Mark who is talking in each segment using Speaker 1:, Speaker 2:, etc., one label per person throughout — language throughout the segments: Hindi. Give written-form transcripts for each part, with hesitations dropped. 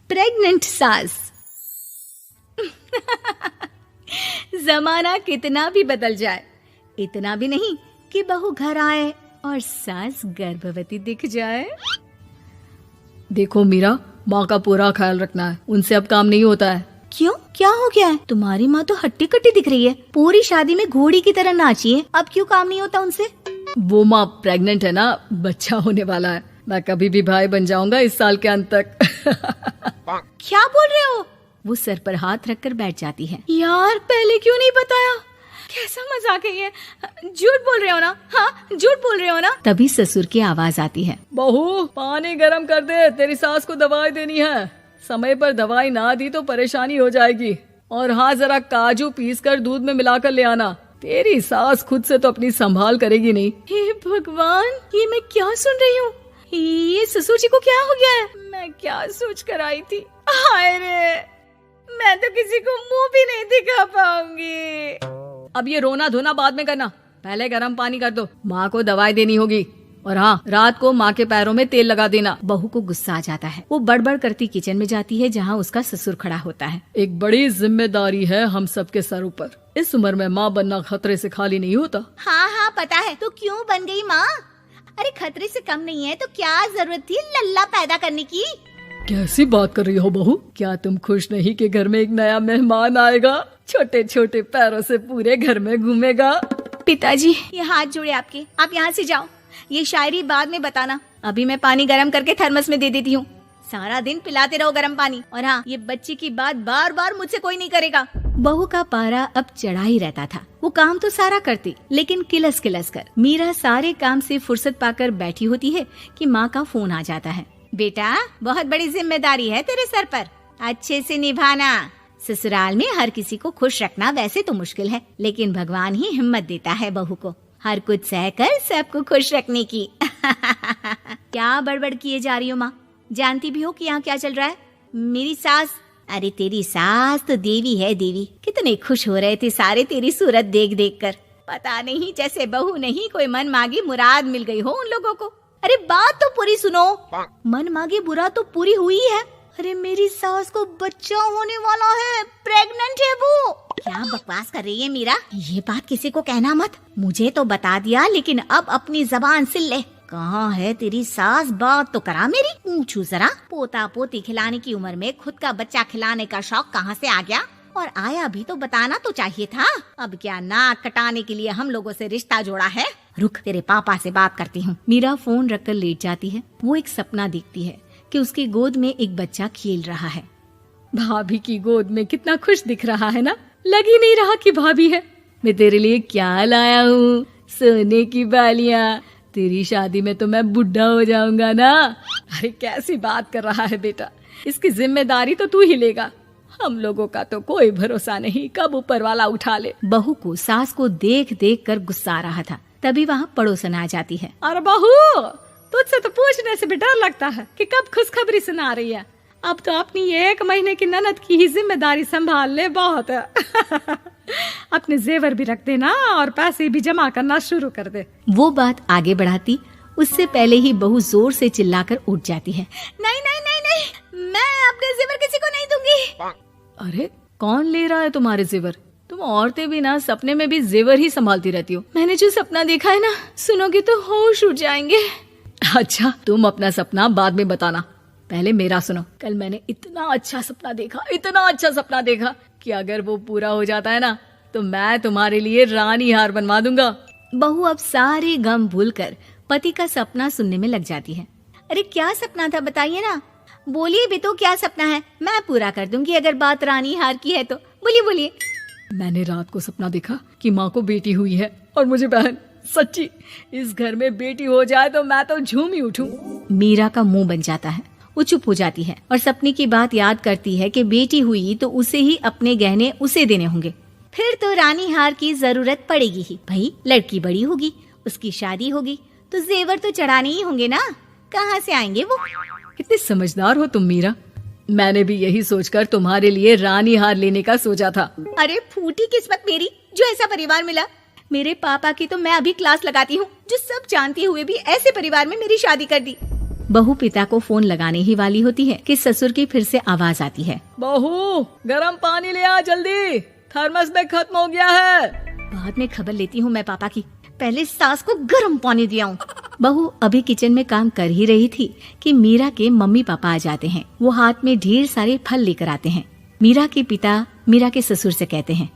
Speaker 1: प्रेग्नेंट सास। जमाना कितना भी बदल जाए, इतना भी नहीं कि बहू घर आए और सास गर्भवती दिख जाए।
Speaker 2: देखो मीरा, माँ का पूरा ख्याल रखना है, उनसे अब काम नहीं होता है।
Speaker 1: क्यों, क्या हो गया है? तुम्हारी माँ तो हट्टी कट्टी दिख रही है, पूरी शादी में घोड़ी की तरह नाची है, अब क्यों काम नहीं होता उनसे?
Speaker 2: वो माँ प्रेग्नेंट है ना, बच्चा होने वाला है। मैं कभी भी भाई बन जाऊंगा इस साल के अंत तक।
Speaker 1: क्या बोल रहे हो? वो सर पर हाथ रखकर बैठ जाती है। यार, पहले क्यों नहीं बताया? कैसा मजाक है ये? झूठ बोल रहे हो ना? हाँ, झूठ बोल रहे हो ना? तभी ससुर की आवाज आती है।
Speaker 2: बहू, पानी गरम कर दे, तेरी सास को दवाई देनी है। समय पर दवाई ना दी तो परेशानी हो जाएगी। और हाँ, जरा काजू पीस कर दूध में मिलाकर ले आना। तेरी सास खुद से तो अपनी संभाल करेगी नहीं।
Speaker 1: हे भगवान, ये मैं क्या सुन रही हूँ? ये ससुर जी को क्या हो गया है? मैं क्या सोच कर आई थी? हाय रे, मैं तो किसी को मुंह भी नहीं दिखा पाऊंगी।
Speaker 2: अब ये रोना धोना बाद में करना, पहले गर्म पानी कर दो, माँ को दवाई देनी होगी। और हाँ, रात को माँ के पैरों में तेल लगा देना।
Speaker 1: बहू को गुस्सा आ जाता है, वो बड़बड़ करती किचन में जाती है जहाँ उसका ससुर खड़ा होता है।
Speaker 2: एक बड़ी जिम्मेदारी है हम सबके सरों पर। इस उम्र में माँ बनना खतरे से खाली नहीं होता।
Speaker 1: हाँ हाँ पता है, तो क्यों बन गई माँ? अरे खतरे से कम नहीं है तो क्या जरूरत थी लल्ला पैदा करने की?
Speaker 2: कैसी बात कर रही हो बहू? क्या तुम खुश नहीं कि घर में एक नया मेहमान आएगा, छोटे छोटे पैरों से पूरे घर में घूमेगा?
Speaker 1: पिताजी, ये हाथ जोड़े आपके, आप यहाँ से जाओ। ये शायरी बाद में बताना, अभी मैं पानी गरम करके थर्मस में दे देती हूँ। सारा दिन पिलाते रहो गरम पानी। और हाँ, ये बच्चे की बात बार बार मुझसे कोई नहीं करेगा। बहू का पारा अब चढ़ा ही रहता था। वो काम तो सारा करती, लेकिन किलस किलस कर। मीरा सारे काम से फुर्सत पाकर बैठी होती है कि माँ का फोन आ जाता है। बेटा, बहुत बड़ी जिम्मेदारी है तेरे सर पर, अच्छे से निभाना। ससुराल में हर किसी को खुश रखना वैसे तो मुश्किल है, लेकिन भगवान ही हिम्मत देता है बहू को हर कुछ सहकर सबको खुश रखने की। क्या बड़बड़ किए जा रही हो माँ? जानती भी हो कि यहाँ क्या चल रहा है? मेरी सास, अरे तेरी सास तो देवी है देवी। कितने खुश हो रहे थे सारे तेरी सूरत देख देख कर। पता नहीं जैसे बहू नहीं कोई मन मांगी मुराद मिल गई हो उन लोगों को। अरे बात तो पूरी सुनो। मन मांगी मुराद तो पूरी हुई है। अरे मेरी सास को बच्चा होने वाला है, प्रेग्नेंट है वो। क्या बकवास कर रही है मीरा? ये बात किसी को कहना मत। मुझे तो बता दिया, लेकिन अब अपनी जबान सिल ले। कहाँ है तेरी सास? बात तो करा मेरी। पूछू जरा, पोता पोती खिलाने की उम्र में खुद का बच्चा खिलाने का शौक कहाँ से आ गया? और आया भी तो बताना तो चाहिए था। अब क्या नाक कटाने के लिए हम लोगों से रिश्ता जोड़ा है? रुक, तेरे पापा से बात करती हूँ। मीरा फोन रखकर लेट जाती है। वो एक सपना देखती है कि उसकी गोद में एक बच्चा खेल रहा है।
Speaker 2: भाभी की गोद में कितना खुश दिख रहा है ना, लग ही नहीं रहा कि भाभी है। मैं तेरे लिए क्या लाया हूँ, सोने की बालियाँ। तेरी शादी में तो मैं बुढ़ा हो जाऊंगा ना। अरे कैसी बात कर रहा है बेटा, इसकी जिम्मेदारी तो तू ही लेगा। हम लोगों का तो कोई भरोसा नहीं, कब ऊपर वाला उठा ले।
Speaker 1: बहू को सास को देख देख कर गुस्सा आ रहा था। तभी वहाँ पड़ोसन आ जाती है।
Speaker 2: अरे बहू, तुझसे तो पूछने से भी डर लगता है कि कब खुशखबरी सुना रही है। अब तो अपनी 1 महीने की ननद की ही जिम्मेदारी संभाल ले, बहुत है। अपने जेवर भी रख देना और पैसे भी जमा करना शुरू कर दे।
Speaker 1: वो बात आगे बढ़ाती उससे पहले ही बहू जोर से चिल्लाकर उठ जाती है। नहीं नहीं नहीं नहीं, मैं अपने जेवर किसी को नहीं दूंगी।
Speaker 2: अरे कौन ले रहा है तुम्हारे जेवर? तुम औरतें भी ना सपने में भी जेवर ही संभालती रहती हो।
Speaker 1: मैंने जो सपना देखा है ना, सुनोगे तो होश उड़ जाएंगे।
Speaker 2: अच्छा, तुम अपना सपना बाद में बताना, पहले मेरा सुनो। कल मैंने इतना अच्छा सपना देखा कि अगर वो पूरा हो जाता है ना तो मैं तुम्हारे लिए रानी हार बनवा दूंगा।
Speaker 1: बहू अब सारे गम भूलकर पति का सपना सुनने में लग जाती है। अरे क्या सपना था, बताइए ना। बोलिए भी तो, क्या सपना है? मैं पूरा कर दूंगी अगर बात रानी हार की है तो। बोलिए बोलिए।
Speaker 2: मैंने रात को सपना देखा कि माँ को बेटी हुई है और मुझे बहन। सच्ची, इस घर में बेटी हो जाए तो मैं तो झूम ही उठूं।
Speaker 1: मीरा का मुंह बन जाता है। वो चुप हो जाती है और सपने की बात याद करती है कि बेटी हुई तो उसे ही अपने गहने उसे देने होंगे। फिर तो रानी हार की जरूरत पड़ेगी ही। भाई लड़की बड़ी होगी, उसकी शादी होगी तो जेवर तो चढ़ाने ही होंगे ना, कहाँ से आएंगे वो?
Speaker 2: कितने समझदार हो तुम मीरा। मैंने भी यही सोचकर तुम्हारे लिए रानी हार लेने का सोचा था।
Speaker 1: अरे फूटी किस्मत मेरी जो ऐसा परिवार मिला। मेरे पापा की तो मैं अभी क्लास लगाती हूँ, जो सब जानते हुए भी ऐसे परिवार में मेरी शादी कर दी। बहू पिता को फोन लगाने ही वाली होती है कि ससुर की फिर से आवाज आती है।
Speaker 2: बहू, गरम पानी ले आ जल्दी, थर्मस में खत्म हो गया है।
Speaker 1: बाद में खबर लेती हूँ मैं पापा की, पहले सास को गर्म पानी दिया हूँ। बहू अभी किचन में काम कर ही रही थी कि मीरा के मम्मी पापा आ जाते हैं। वो हाथ में ढेर सारे फल लेकर आते हैं। मीरा के पिता मीरा के ससुर से कहते हैं,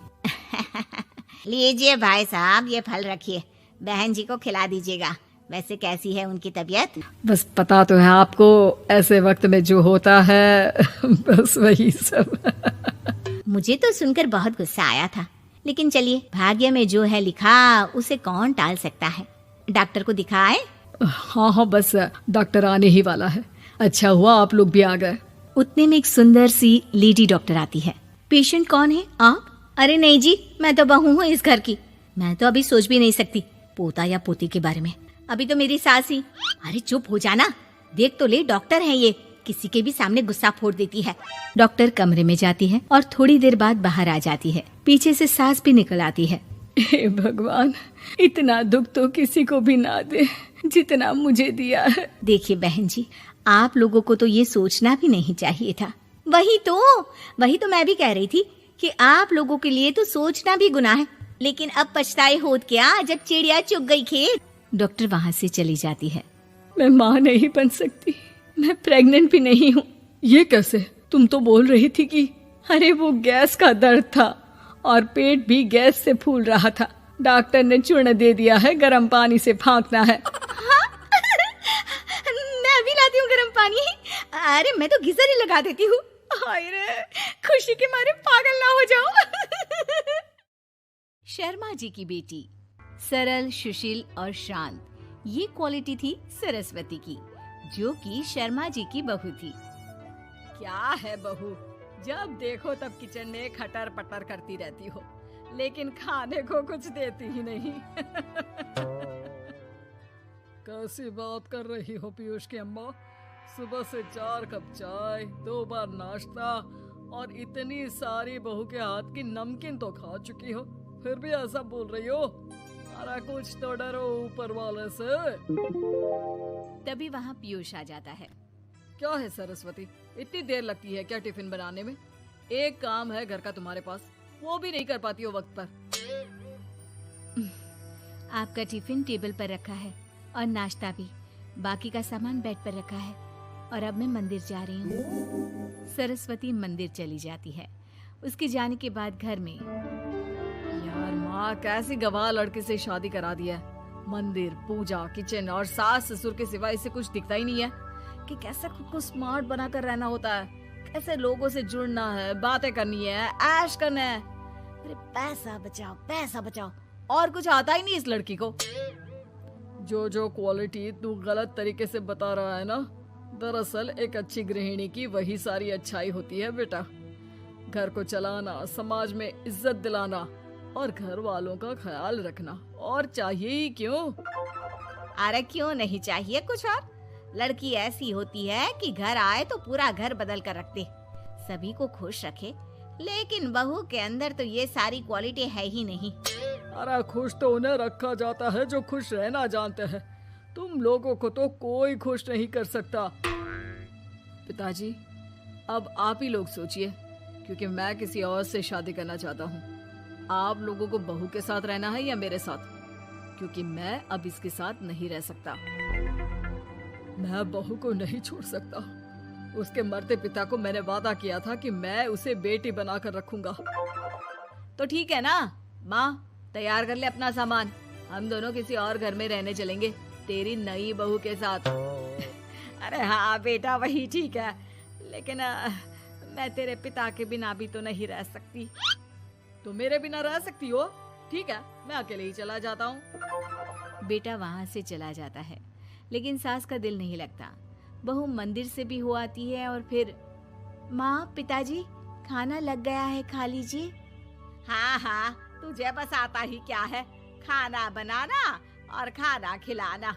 Speaker 1: लीजिए भाई साहब, ये फल रखिए, बहन जी को खिला दीजिएगा। वैसे कैसी है उनकी तबीयत?
Speaker 2: बस पता तो है आपको, ऐसे वक्त में जो होता है बस वही सब।
Speaker 1: मुझे तो सुनकर बहुत गुस्सा आया था, लेकिन चलिए, भाग्य में जो है लिखा उसे कौन टाल सकता है। डॉक्टर को दिखाए?
Speaker 2: हाँ, बस डॉक्टर आने ही वाला है। अच्छा हुआ आप लोग भी आ गए।
Speaker 1: उतने में एक सुंदर सी लेडी डॉक्टर आती है। पेशेंट कौन है आप? अरे नहीं जी, मैं तो बहू हूँ इस घर की। मैं तो अभी सोच भी नहीं सकती पोता या पोती के बारे में। अभी तो मेरी सास ही। अरे चुप हो जाना, देख तो ले, डॉक्टर है ये, किसी के भी सामने गुस्सा फोड़ देती है। डॉक्टर कमरे में जाती है और थोड़ी देर बाद बाहर आ जाती है। पीछे से सास भी निकल आती है।
Speaker 2: हे भगवान, इतना दुख तो किसी को भी ना दे जितना मुझे दिया है।
Speaker 1: देखिए बहन जी, आप लोगों को तो ये सोचना भी नहीं चाहिए था। वही तो मैं भी कह रही थी कि आप लोगों के लिए तो सोचना भी गुनाह है, लेकिन अब पछताए होत क्या जब चिड़िया चुग गई खेत। डॉक्टर वहाँ से चली जाती है।
Speaker 2: मैं माँ नहीं बन सकती, मैं प्रेग्नेंट भी नहीं हूँ। ये कैसे? तुम तो बोल रही थी कि अरे वो गैस का दर्द था और पेट भी गैस से फूल रहा था। डॉक्टर ने चूर्ण दे दिया है, गर्म पानी से फांकना है।
Speaker 1: मैं अभी लाती हूँ गर्म पानी। अरे मैं तो गीजर ही लगा देती हूँ। हाय रे, खुशी के मारे पागल ना हो जाओ। शर्मा जी की बेटी सरल, सुशील और शांत, ये क्वालिटी थी सरस्वती की, जो कि शर्मा जी की बहू थी।
Speaker 2: क्या है बहू, जब देखो तब किचन में खटर पटर करती रहती हो, लेकिन खाने को कुछ देती ही नहीं। कैसी बात कर रही हो पीयूष की अम्मा? सुबह से 4 कप चाय, 2 बार नाश्ता और इतनी सारी बहू के हाथ की नमकीन तो खा चुकी हो, फिर भी ऐसा बोल रही हो? अरे कुछ तो डरो ऊपर वाले से।
Speaker 1: तभी वहाँ पीयूष आ जाता है।
Speaker 2: क्या है सरस्वती, इतनी देर लगती है क्या टिफिन बनाने में? एक काम है घर का तुम्हारे पास, वो भी नहीं कर पाती हो वक्त पर।
Speaker 1: आपका टिफिन टेबल पर रखा है और नाश्ता भी, बाकी का सामान बेड पर रखा है और अब मैं मंदिर जा रही हूँ। सरस्वती मंदिर चली जाती है। उसके जाने के बाद घर में,
Speaker 2: यार माँ, कैसी गवाह लड़के से शादी करा दिया है। मंदिर, पूजा, किचन और सास ससुर के सिवा इसे कुछ दिखता ही नहीं है कि कैसे खुद को स्मार्ट बनाकर रहना होता है, कैसे लोगों से जुड़ना है, बातें करनी है, ऐश करना है। अरे पैसा बचाओ, पैसा बचाओ, और कुछ आता ही नहीं इस लड़की को। जो क्वालिटी तू गलत तरीके से बता रहा है ना, दरअसल एक अच्छी गृहिणी की वही सारी अच्छाई होती है बेटा। घर को चलाना, समाज में इज्जत दिलाना और घर वालों का ख्याल रखना, और चाहिए ही क्यों?
Speaker 1: अरे क्यों नहीं चाहिए कुछ और? लड़की ऐसी होती है कि घर आए तो पूरा घर बदल कर रख दे, सभी को खुश रखे। लेकिन बहू के अंदर तो ये सारी क्वालिटी है ही नहीं।
Speaker 2: अरे खुश तो उन्हें रखा जाता है जो खुश रहना जानते हैं। तुम लोगों को तो कोई खुश नहीं कर सकता। पिताजी, अब आप ही लोग सोचिए, क्योंकि मैं किसी और से शादी करना चाहता हूँ। आप लोगों को बहू के साथ रहना है या मेरे साथ? क्योंकि मैं अब इसके साथ नहीं रह सकता। मैं बहू को नहीं छोड़ सकता। उसके मरते पिता को मैंने वादा किया था कि मैं उसे बेटी बनाकर रखूंगा। तो ठीक है ना माँ, तैयार कर ले अपना सामान, हम दोनों किसी और घर में रहने चलेंगे तेरी नई बहू के साथ। अरे हाँ बेटा, वही ठीक है, लेकिन मैं तेरे पिता के बिना भी तो नहीं रह सकती। तो मेरे बिना रह सकती हो? ठीक है, मैं अकेले ही चला जाता हूँ।
Speaker 1: बेटा वहाँ से चला जाता है, लेकिन सास का दिल नहीं लगता। बहू मंदिर से भी हो आती है और फिर, माँ, पिताजी, खाना लग गया है, खा लीजिए।
Speaker 3: हाँ हाँ, तुझे बस आता ही क्या है, खाना बनाना और खाना खिलाना।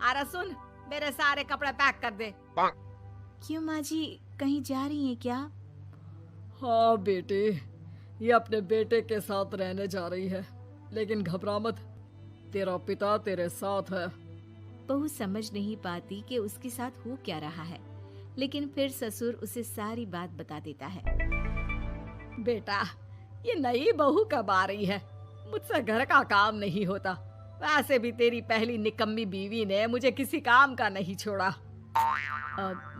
Speaker 3: अरे सुन, मेरे सारे कपड़े पैक कर दे।
Speaker 1: क्यों माँ जी, कहीं जा रही हैं क्या?
Speaker 2: हाँ बेटे, ये अपने बेटे के साथ रहने जा रही है, लेकिन घबरा मत, तेरा पिता तेरे साथ है।
Speaker 1: बहू समझ नहीं पाती कि उसके साथ हो क्या रहा है, लेकिन फिर ससुर उसे सारी बात बता देता है।
Speaker 3: बेटा, ये नई बहू कब आ रही है? मुझसे घर का काम नहीं होता। वैसे भी तेरी पहली निकम्मी बीवी ने मुझे किसी काम का नहीं छोड़ा।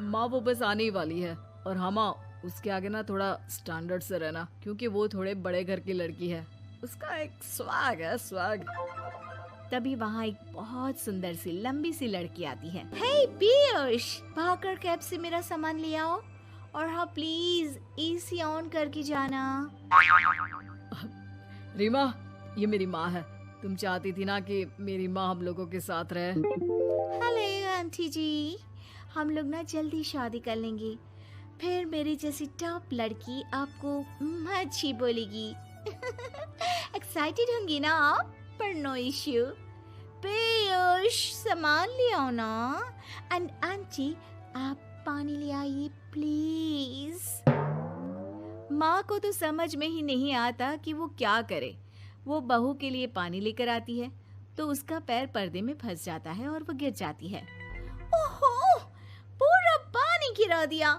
Speaker 2: माँ वो बस आने ही वाली है, और हाँ माँ, उसके आगे ना थोड़ा स्टैंडर्ड से रहना, क्योंकि वो थोड़े बड़े घर की लड़की है।
Speaker 3: उसका एक स्वैग है, स्वैग।
Speaker 1: तभी वहाँ एक बहुत सुंदर सी लंबी सी लड़की आती है। हे पीयूष, भाकर कैब से मेरा सामान ले आओ, और हाँ प्लीज एसी ऑन करके जाना।
Speaker 2: रीमा, ये मेरी माँ है। तुम चाहती थी ना कि मेरी माँ हम लोगों के साथ रहे।
Speaker 1: हेलो आंटी जी, हम लोग ना जल्दी शादी कर लेंगे, फिर मेरी जैसी टॉप लड़की आपको अच्छी बोलेगी। एक्साइटेड होंगी ना आप? पर नो इश्यू। पीयूष, सामान ले आओ ना, एंड आंटी आप पानी ले आइए प्लीज। माँ को तो समझ में ही नहीं आता कि वो क्या करे। वो बहू के लिए पानी लेकर आती है तो उसका पैर पर्दे में फंस जाता है और वो गिर जाती है। ओहो, पूरा पानी गिरा दिया।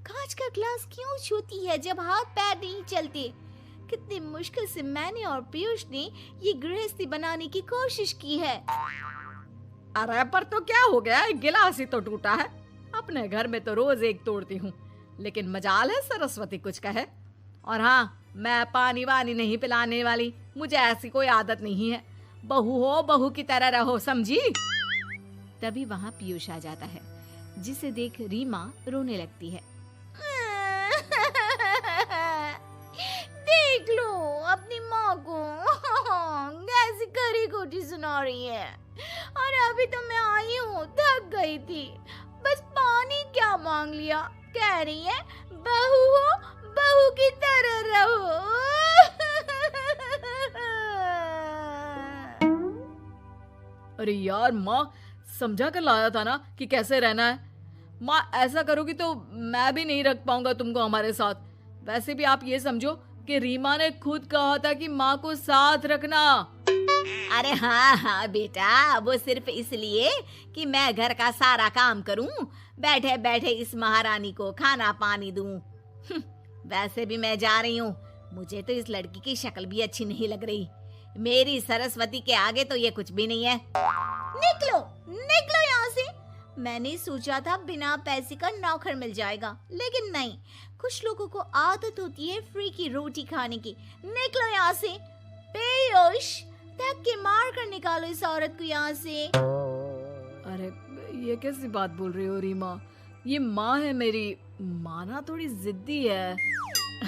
Speaker 1: कांच का ग्लास क्यों छूती है जब हाथ पैर नहीं चलते? कितनी मुश्किल से मैंने और पीयूष ने ये गृहस्थी बनाने की कोशिश की है।
Speaker 3: अरे पर तो क्या हो गया, एक गिलास ही तो टूटा है। अपने घर में तो रोज एक तोड़ती हूँ, लेकिन मजाल है सरस्वती कुछ कहे। और हाँ, मैं पानी वानी नहीं पिलाने वाली, मुझे ऐसी कोई आदत नहीं है। बहू हो, बहू की तरह रहो, समझी?
Speaker 1: तभी वहाँ पीयूष आ जाता है, जिसे देख रीमा रोने लगती है। देख लो अपनी माँ को कैसी खरी खोटी सुना रही है। और अभी तो मैं आई हूँ, थक गई थी, बस पानी क्या मांग लिया। कह रही है बहू हो, बहू की तरह रहो।
Speaker 2: अरे यार माँ, समझा कर लाया था ना कि कैसे रहना है। माँ ऐसा करोगी तो मैं भी नहीं रख पाऊंगा तुमको हमारे साथ। वैसे भी आप ये समझो कि रीमा ने खुद कहा था कि माँ को साथ रखना।
Speaker 3: अरे हाँ हाँ बेटा, वो सिर्फ इसलिए कि मैं घर का सारा काम करूं, बैठे बैठे इस महारानी को खाना पानी दूं। वैसे भी मैं जा रही हूँ, मुझे तो इस लड़की की शक्ल भी अच्छी नहीं लग रही। मेरी सरस्वती के आगे तो ये कुछ भी नहीं है।
Speaker 1: निकलो निकलो यहाँ से। मैंने सोचा था बिना पैसे का नौकर मिल जाएगा, लेकिन नहीं। कुछ लोगों को आदत होती है फ्री की रोटी खाने की। निकलो यहाँ से। पीयूष, धक्के के मार कर निकालो इस औरत को यहाँ से।
Speaker 2: अरे ये कैसी बात बोल रही हो रीमा? ये माँ है मेरी। माँ ना थोड़ी जिद्दी है।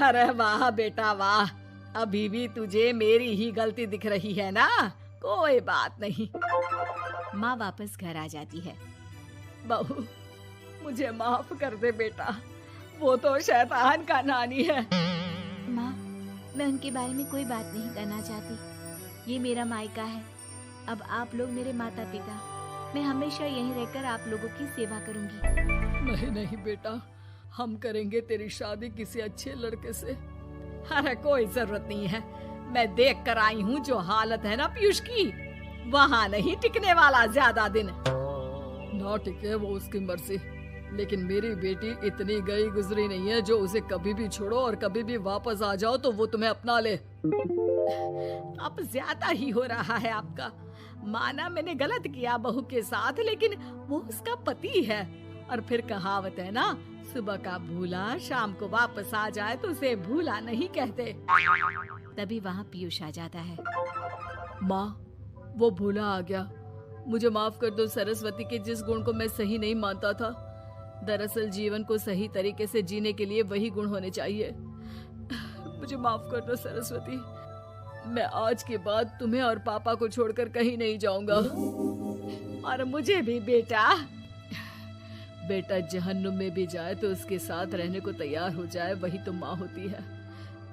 Speaker 3: अरे वाह बेटा वाह, अभी भी तुझे मेरी ही गलती दिख रही है ना? कोई बात नहीं।
Speaker 1: माँ वापस घर आ जाती है।
Speaker 3: बहू, मुझे माफ कर दे बेटा, वो तो शैतान का नानी है।
Speaker 1: माँ, मैं उनके बारे में कोई बात नहीं करना चाहती। ये मेरा मायका है। अब आप लोग मेरे माता पिता। मैं हमेशा यहीं रहकर आप लोगों की सेवा करूंगी।
Speaker 2: नहीं नहीं बेटा, हम करेंगे तेरी शादी किसी अच्छे लड़के से।
Speaker 3: अरे कोई जरूरत नहीं है, मैं देख कर आई हूँ जो हालत है ना पीयूष की, वहाँ नहीं टिकने वाला ज्यादा दिन।
Speaker 2: ना टिके वो उसकी मर्जी, लेकिन मेरी बेटी इतनी गई गुजरी नहीं है जो उसे कभी भी छोड़ो और कभी भी वापस आ जाओ तो वो तुम्हें अपना ले।
Speaker 3: अब ज्यादा ही हो रहा है आपका। माना मैंने गलत किया बहू के साथ, लेकिन वो उसका पति है। और फिर कहावत है ना, सुबह का भूला शाम को वापस आ जाए तो उसे भूला नहीं कहते।
Speaker 1: तभी वहाँ पीयूष आ जाता है।
Speaker 2: माँ, वो भूला आ गया, मुझे माफ कर दो। सरस्वती के जिस गुण को मैं सही नहीं मानता था, दरअसल जीवन को सही तरीके से जीने के लिए वही गुण होने चाहिए। मुझे माफ कर दो सरस्वती। मैं आज के बाद तुम्हें और पापा को छोड़कर कहीं नहीं जाऊंगा।
Speaker 3: और मुझे भी बेटा।
Speaker 2: बेटा जहन्नुम में भी जाए तो उसके साथ रहने को तैयार हो जाए, वही तो माँ होती है।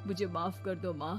Speaker 2: मुझे माफ कर दो माँ।